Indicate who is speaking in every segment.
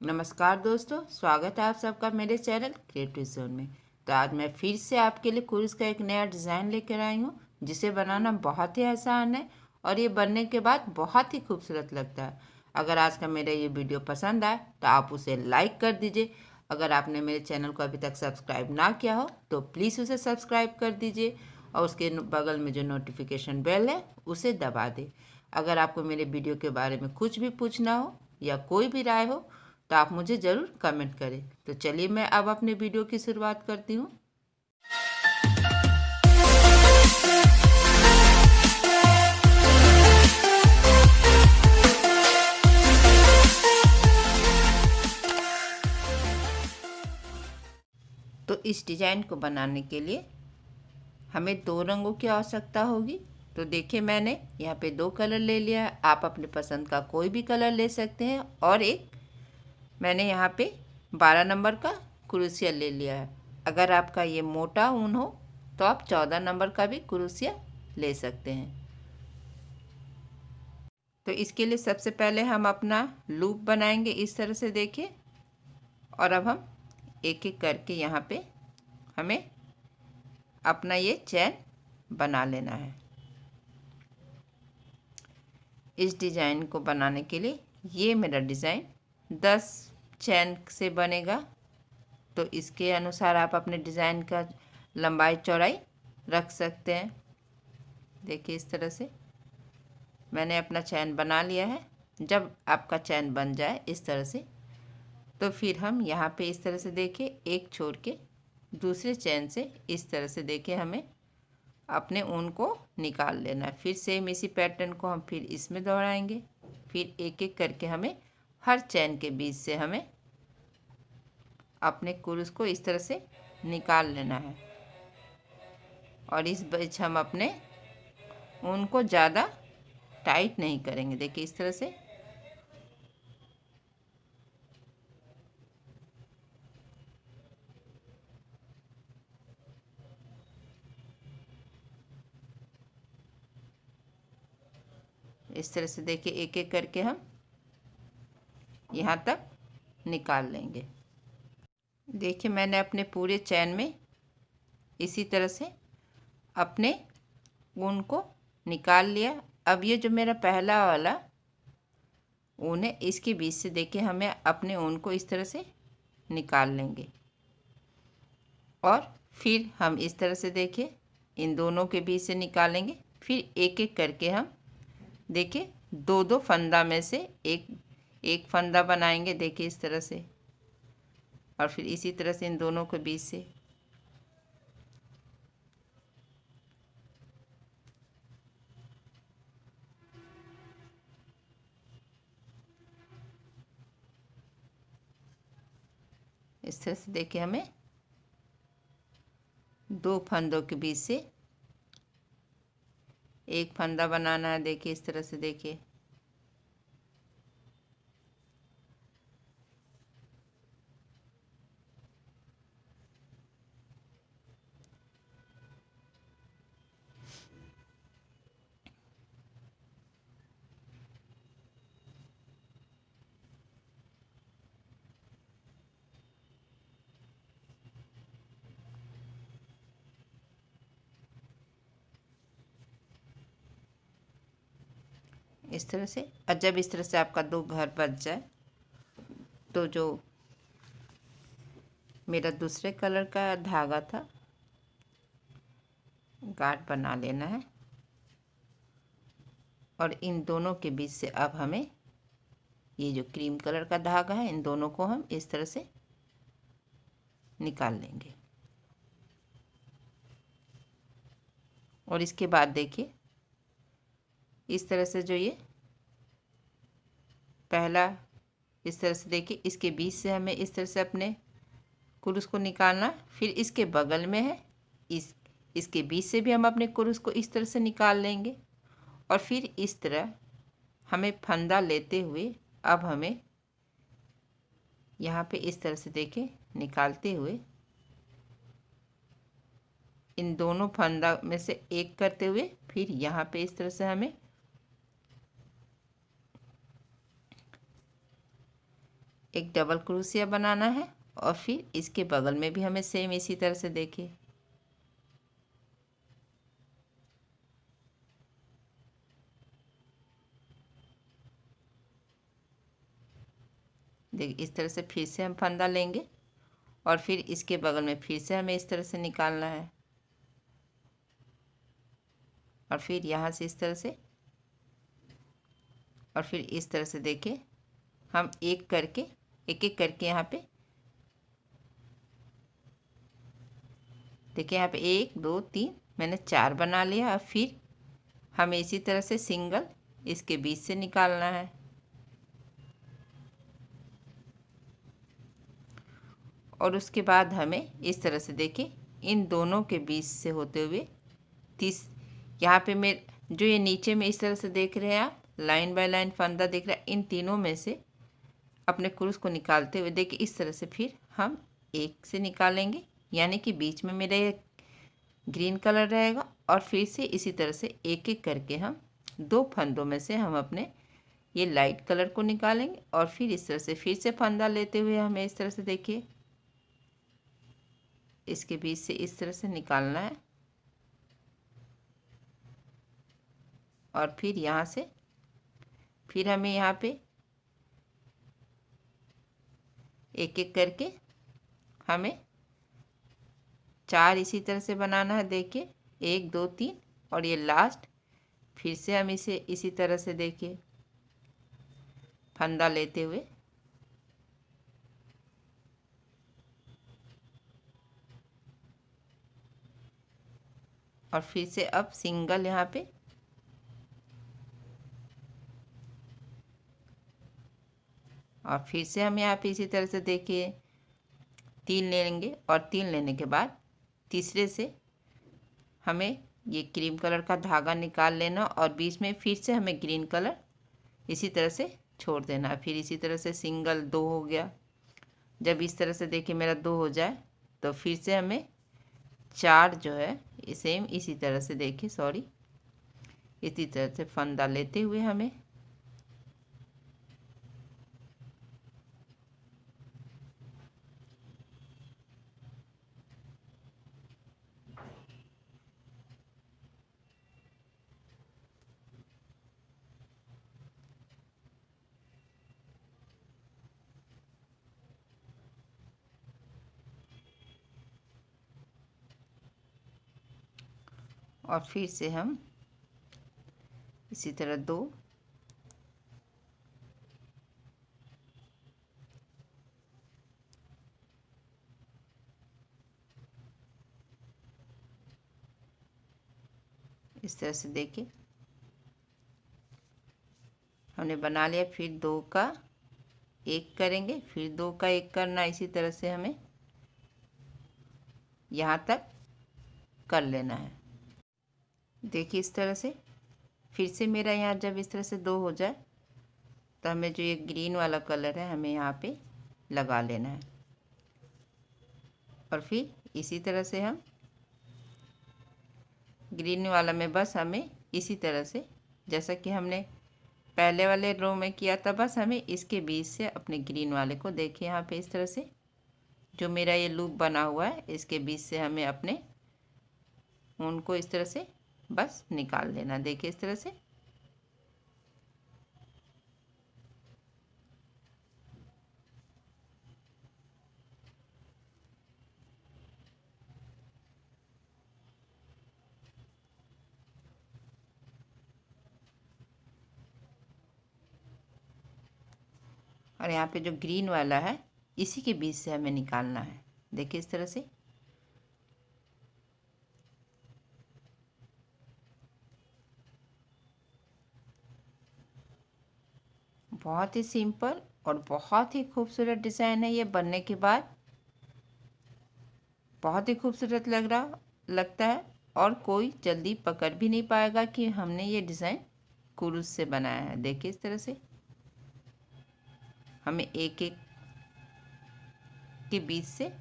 Speaker 1: नमस्कार दोस्तों, स्वागत है आप सबका मेरे चैनल क्रिएटिव जोन में। तो आज मैं फिर से आपके लिए कुर्स का एक नया डिज़ाइन लेकर आई हूँ, जिसे बनाना बहुत ही आसान है और ये बनने के बाद बहुत ही खूबसूरत लगता है। अगर आज का मेरा ये वीडियो पसंद आए तो आप उसे लाइक कर दीजिए। अगर आपने मेरे चैनल को अभी तक सब्सक्राइब ना किया हो तो प्लीज़ उसे सब्सक्राइब कर दीजिए और उसके बगल में जो नोटिफिकेशन बेल है उसे दबा दें। अगर आपको मेरे वीडियो के बारे में कुछ भी पूछना हो या कोई भी राय हो तो आप मुझे ज़रूर कमेंट करें। तो चलिए मैं अब अपने वीडियो की शुरुआत करती हूँ। तो इस डिज़ाइन को बनाने के लिए हमें 2 रंगों की आवश्यकता होगी। तो देखिए, मैंने यहाँ पे 2 कलर ले लिया है। आप अपने पसंद का कोई भी कलर ले सकते हैं। और एक मैंने यहाँ पे 12 नंबर का क्रोशिया ले लिया है। अगर आपका ये मोटा ऊन हो तो आप 14 नंबर का भी क्रोशिया ले सकते हैं। तो इसके लिए सबसे पहले हम अपना लूप बनाएंगे इस तरह से, देखिए। और अब हम एक एक करके यहाँ पे हमें अपना ये चैन बना लेना है। इस डिज़ाइन को बनाने के लिए ये मेरा डिज़ाइन 10 चैन से बनेगा। तो इसके अनुसार आप अपने डिज़ाइन का लंबाई चौड़ाई रख सकते हैं। देखिए, इस तरह से मैंने अपना चैन बना लिया है। जब आपका चैन बन जाए इस तरह से, तो फिर हम यहाँ पे इस तरह से देखिए, एक छोड़ के दूसरे चैन से इस तरह से देखिए हमें अपने ऊन को निकाल लेना है। फिर सेम इसी पैटर्न को हम फिर इसमें दोहराएंगे। फिर एक एक करके हमें हर चैन के बीच से हमें अपने कुर्स को इस तरह से निकाल लेना है। और इस बीच हम अपने ऊन को ज़्यादा टाइट नहीं करेंगे। देखिए, इस तरह से देखिए एक एक करके हम यहाँ तक निकाल लेंगे। देखिए, मैंने अपने पूरे चैन में इसी तरह से अपने ऊन को निकाल लिया। अब ये जो मेरा पहला वाला ऊन है, इसके बीच से देखिए हमें अपने ऊन को इस तरह से निकाल लेंगे। और फिर हम इस तरह से देखिए इन दोनों के बीच से निकालेंगे। फिर एक एक करके हम देखिए दो दो फंदा में से एक एक फंदा बनाएंगे। देखिए, इस तरह से। और फिर इसी तरह से इन दोनों के बीच से इस तरह से देखिए हमें दो फंदों के बीच से एक फंदा बनाना है। देखिए, इस तरह से देखिए। इस तरह से। और जब इस तरह से आपका दो घर बच जाए तो जो मेरा दूसरे कलर का धागा था, गांठ बना लेना है। और इन दोनों के बीच से अब हमें ये जो क्रीम कलर का धागा है, इन दोनों को हम इस तरह से निकाल लेंगे। और इसके बाद देखिए इस तरह से जो ये पहला, इस तरह से देखिए इसके बीच से हमें इस तरह से अपने कुरुस को निकालना। फिर इसके बगल में है, इसके बीच से भी हम अपने कुरुस को इस तरह से निकाल लेंगे। और फिर इस तरह हमें फंदा लेते हुए अब हमें यहाँ पे इस तरह से देखिए निकालते हुए इन दोनों फंदा में से एक करते हुए फिर यहाँ पे इस तरह से हमें एक डबल क्रोशिया बनाना है और फिर इसके बगल में भी हमें सेम इसी तरह से देखिए इस तरह से फिर से हम फंदा लेंगे और फिर इसके बगल में फिर से हमें इस तरह से निकालना है और फिर यहाँ से इस तरह से और फिर इस तरह से देखिए हम एक एक करके यहाँ पे देखिए यहाँ पे 1 2 3 मैंने 4 बना लिया और फिर हमें इसी तरह से सिंगल इसके बीच से निकालना है और उसके बाद हमें इस तरह से देखिए इन दोनों के बीच से होते हुए यहाँ पे जो ये नीचे में इस तरह से देख रहे हैं आप लाइन बाय लाइन फंदा दिख रहा है, इन तीनों में से अपने क्रूस को निकालते हुए देखिए इस तरह से फिर हम एक से निकालेंगे, यानी कि बीच में मेरा ये ग्रीन कलर रहेगा और फिर से इसी तरह से एक एक करके हम 2 फंदों में से हम अपने ये लाइट कलर को निकालेंगे और फिर इस तरह से फिर से फंदा लेते हुए हमें इस तरह से देखिए इसके बीच से इस तरह से निकालना है और फिर यहाँ से फिर हमें यहाँ पे एक एक करके हमें 4 इसी तरह से बनाना है देखिए 1 2 3 और ये लास्ट फिर से हम इसे इसी तरह से देखिए फंदा लेते हुए और फिर से अब सिंगल यहाँ पे और फिर से हम यहाँ पे इसी तरह से देखिए 3 लेंगे और 3 लेने के बाद तीसरे से हमें ये क्रीम कलर का धागा निकाल लेना और बीच में फिर से हमें ग्रीन कलर इसी तरह से छोड़ देना। फिर इसी तरह से सिंगल 2 हो गया। जब इस तरह से देखिए मेरा 2 हो जाए तो फिर से हमें 4 जो है सेम इसी तरह से देखिए इसी तरह से फंदा लेते हुए हमें और फिर से हम इसी तरह 2 इस तरह से देखिए हमने बना लिया। फिर 2 का 1 करेंगे, फिर 2 का 1 करना, इसी तरह से हमें यहाँ तक कर लेना है। देखिए इस तरह से फिर से मेरा यहाँ जब इस तरह से 2 हो जाए तो हमें जो ये ग्रीन वाला कलर है हमें यहाँ पे लगा लेना है और फिर इसी तरह से हम ग्रीन वाला में बस हमें इसी तरह से जैसा कि हमने पहले वाले रो में किया था, बस हमें इसके बीच से अपने ग्रीन वाले को देखिए यहाँ पे इस तरह से जो मेरा ये लूप बना हुआ है इसके बीच से हमें अपने उनको इस तरह से बस निकाल देना। देखिए इस तरह से और यहाँ पे जो ग्रीन वाला है इसी के बीच से हमें निकालना है। देखिए इस तरह से बहुत ही सिंपल और बहुत ही खूबसूरत डिज़ाइन है। ये बनने के बाद बहुत ही खूबसूरत लगता है और कोई जल्दी पकड़ भी नहीं पाएगा कि हमने ये डिज़ाइन कुरूस से बनाया है। देखिए इस तरह से हमें एक एक के बीच से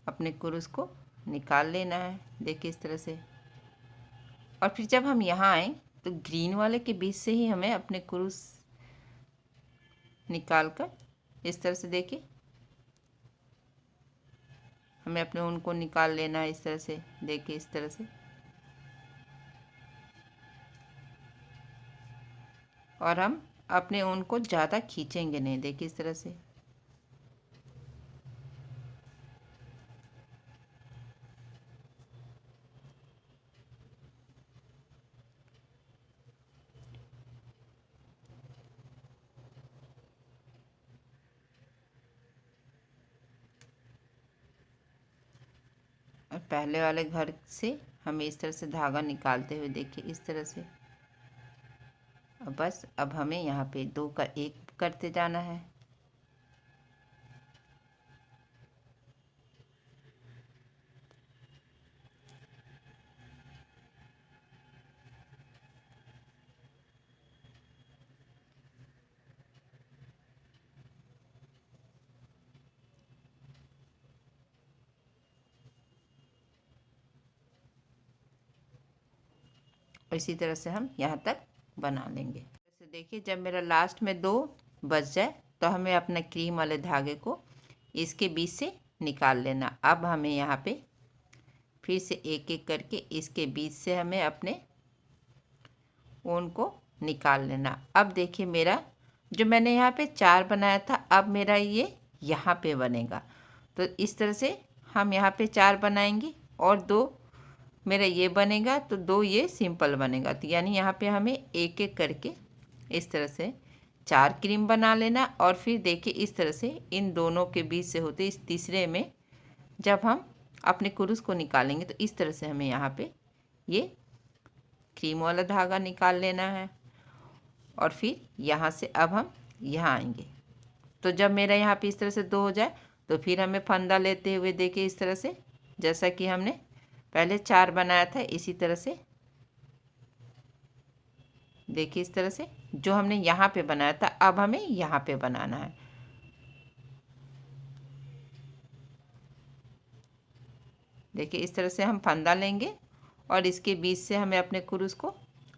Speaker 1: अपने कुरूस को निकाल लेना है। देखिए इस तरह से और फिर जब हम यहाँ आए तो ग्रीन वाले के बीच से ही हमें अपने कुरूस निकाल कर इस तरह से देखिए हमें अपने ऊन को निकाल लेना है। इस तरह से देखिए, इस तरह से, और हम अपने ऊन को ज़्यादा खींचेंगे नहीं। देखिए इस तरह से। और पहले वाले घर से हमें इस तरह से धागा निकालते हुए देखिए इस तरह से। बस अब हमें यहाँ पे 2 का 1 करते जाना है। इसी तरह से हम यहाँ तक बना लेंगे। जैसे देखिए जब मेरा लास्ट में 2 बच जाए तो हमें अपना क्रीम वाले धागे को इसके बीच से निकाल लेना। अब हमें यहाँ पे फिर से एक एक करके इसके बीच से हमें अपने ऊन को निकाल लेना। अब देखिए मेरा जो मैंने यहाँ पे 4 बनाया था, अब मेरा ये यहाँ पे बनेगा। तो इस तरह से हम यहाँ पे 4 बनाएंगे और 2 मेरा ये बनेगा, तो 2 ये सिंपल बनेगा। तो यानी यहाँ पे हमें एक एक करके इस तरह से 4 क्रीम बना लेना। और फिर देखिए इस तरह से इन दोनों के बीच से होते इस तीसरे में जब हम अपने कुरूस को निकालेंगे तो इस तरह से हमें यहाँ पे ये क्रीम वाला धागा निकाल लेना है। और फिर यहाँ से अब हम यहाँ आएंगे। तो जब मेरा यहाँ पे इस तरह से 2 हो जाए तो फिर हमें फंदा लेते हुए देखिए इस तरह से, जैसा कि हमने पहले 4 बनाया था इसी तरह से देखिए इस तरह से जो हमने यहाँ पे बनाया था अब हमें यहाँ पे बनाना है। देखिए इस तरह से हम फंदा लेंगे और इसके बीच से हमें अपने कुरूस को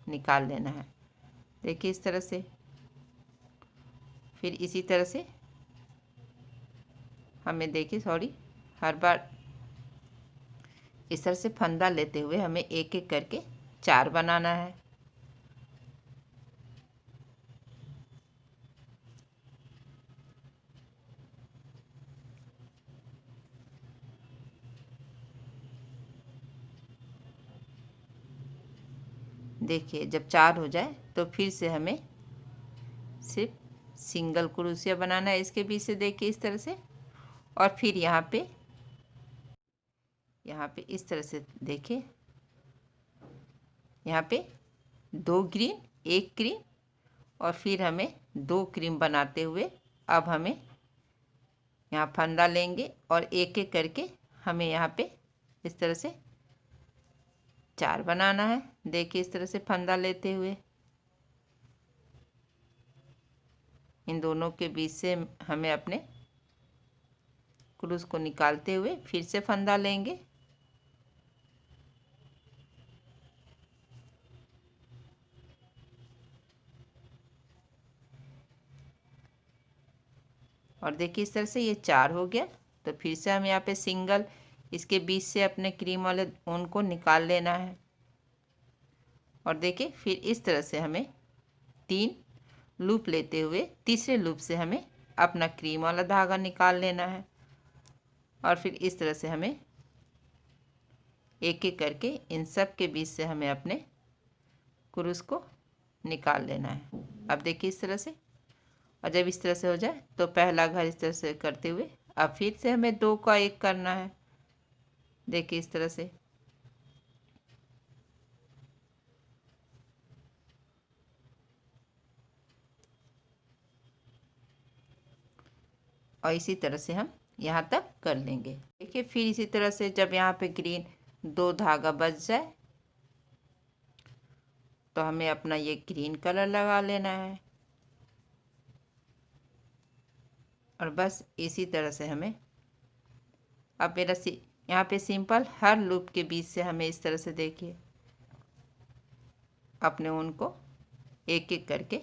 Speaker 1: निकाल लेना है। देखिए इस तरह से। फिर इसी तरह से हमें देखिए हर बार इस तरह से फंदा लेते हुए हमें एक एक करके 4 बनाना है। देखिए जब 4 हो जाए तो फिर से हमें सिर्फ सिंगल क्रोशिया बनाना है इसके बीच से देखिए इस तरह से। और फिर यहाँ पे इस तरह से देखिए यहाँ पे 2 ग्रीन 1 क्रीम और फिर हमें 2 क्रीम बनाते हुए अब हमें यहाँ फंदा लेंगे और एक एक करके हमें यहाँ पे इस तरह से 4 बनाना है। देखिए इस तरह से फंदा लेते हुए इन दोनों के बीच से हमें अपने क्रूस को निकालते हुए फिर से फंदा लेंगे और देखिए इस तरह से ये 4 हो गया। तो फिर से हम यहाँ पे सिंगल इसके बीच से अपने क्रीम वाले ऊन को निकाल लेना है। और देखिए फिर इस तरह से हमें 3 लूप लेते हुए तीसरे लूप से हमें अपना क्रीम वाला धागा निकाल लेना है। और फिर इस तरह से हमें एक एक करके इन सब के बीच से हमें अपने क्रूस को निकाल लेना है। अब देखिए इस तरह से, और जब इस तरह से हो जाए तो पहला घर इस तरह से करते हुए अब फिर से हमें 2 का 1 करना है। देखिए इस तरह से। और इसी तरह से हम यहाँ तक कर लेंगे। देखिए फिर इसी तरह से जब यहाँ पे ग्रीन 2 धागा बच जाए तो हमें अपना ये ग्रीन कलर लगा लेना है। और बस इसी तरह से हमें अब मेरा यहाँ पे सिंपल हर लूप के बीच से हमें इस तरह से देखिए अपने ऊन को एक एक करके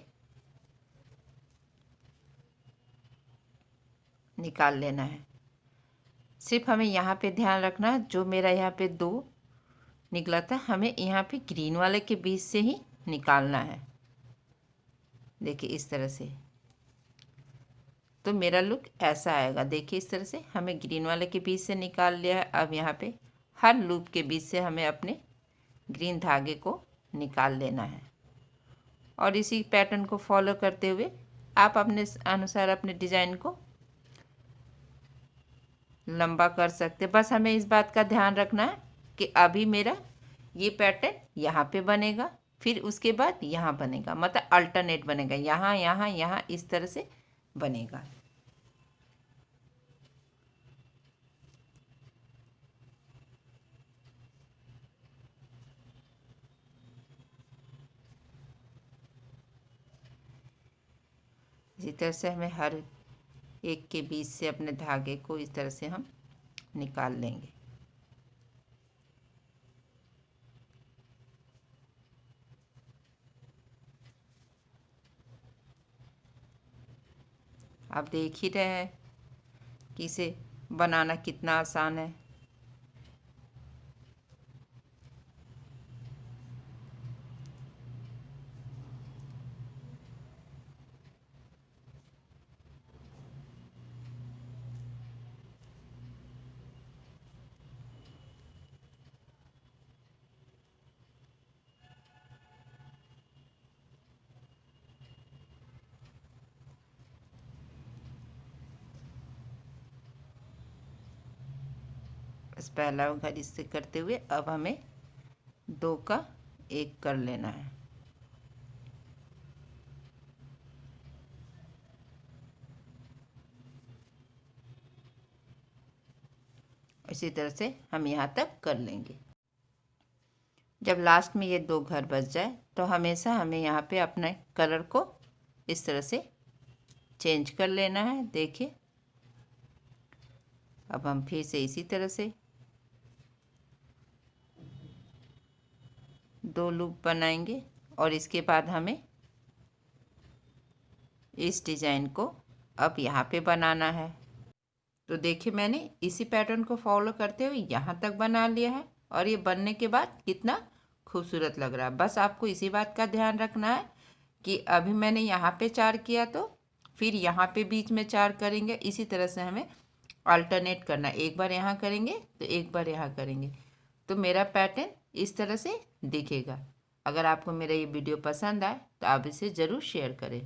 Speaker 1: निकाल लेना है। सिर्फ हमें यहाँ पे ध्यान रखना, जो मेरा यहाँ पे 2 निकला था, हमें यहाँ पे ग्रीन वाले के बीच से ही निकालना है। देखिए इस तरह से, तो मेरा लुक ऐसा आएगा। देखिए इस तरह से हमें ग्रीन वाले के बीच से निकाल लिया है। अब यहाँ पे हर लूप के बीच से हमें अपने ग्रीन धागे को निकाल लेना है और इसी पैटर्न को फॉलो करते हुए आप अपने अनुसार अपने डिज़ाइन को लंबा कर सकते। बस हमें इस बात का ध्यान रखना है कि अभी मेरा ये पैटर्न यहाँ पे बनेगा, फिर उसके बाद यहाँ बनेगा, मतलब अल्टरनेट बनेगा, यहाँ यहाँ यहाँ इस तरह से बनेगा। इसी तरह से हमें हर एक के बीच से अपने धागे को इस तरह से हम निकाल लेंगे। आप देख ही रहे हैं कि इसे बनाना कितना आसान है। बस पहला घर इससे करते हुए अब हमें 2 का 1 कर लेना है। इसी तरह से हम यहाँ तक कर लेंगे। जब लास्ट में ये 2 घर बच जाए तो हमेशा हमें यहाँ पे अपने कलर को इस तरह से चेंज कर लेना है। देखिए अब हम फिर से इसी तरह से 2 लूप बनाएंगे और इसके बाद हमें इस डिज़ाइन को अब यहाँ पे बनाना है। तो देखिए मैंने इसी पैटर्न को फॉलो करते हुए यहाँ तक बना लिया है और ये बनने के बाद कितना खूबसूरत लग रहा है। बस आपको इसी बात का ध्यान रखना है कि अभी मैंने यहाँ पे 4 किया तो फिर यहाँ पे बीच में 4 करेंगे। इसी तरह से हमें अल्टरनेट करना है, एक बार यहाँ करेंगे तो एक बार यहाँ करेंगे, तो मेरा पैटर्न इस तरह से दिखेगा। अगर आपको मेरा ये वीडियो पसंद आए तो आप इसे ज़रूर शेयर करें।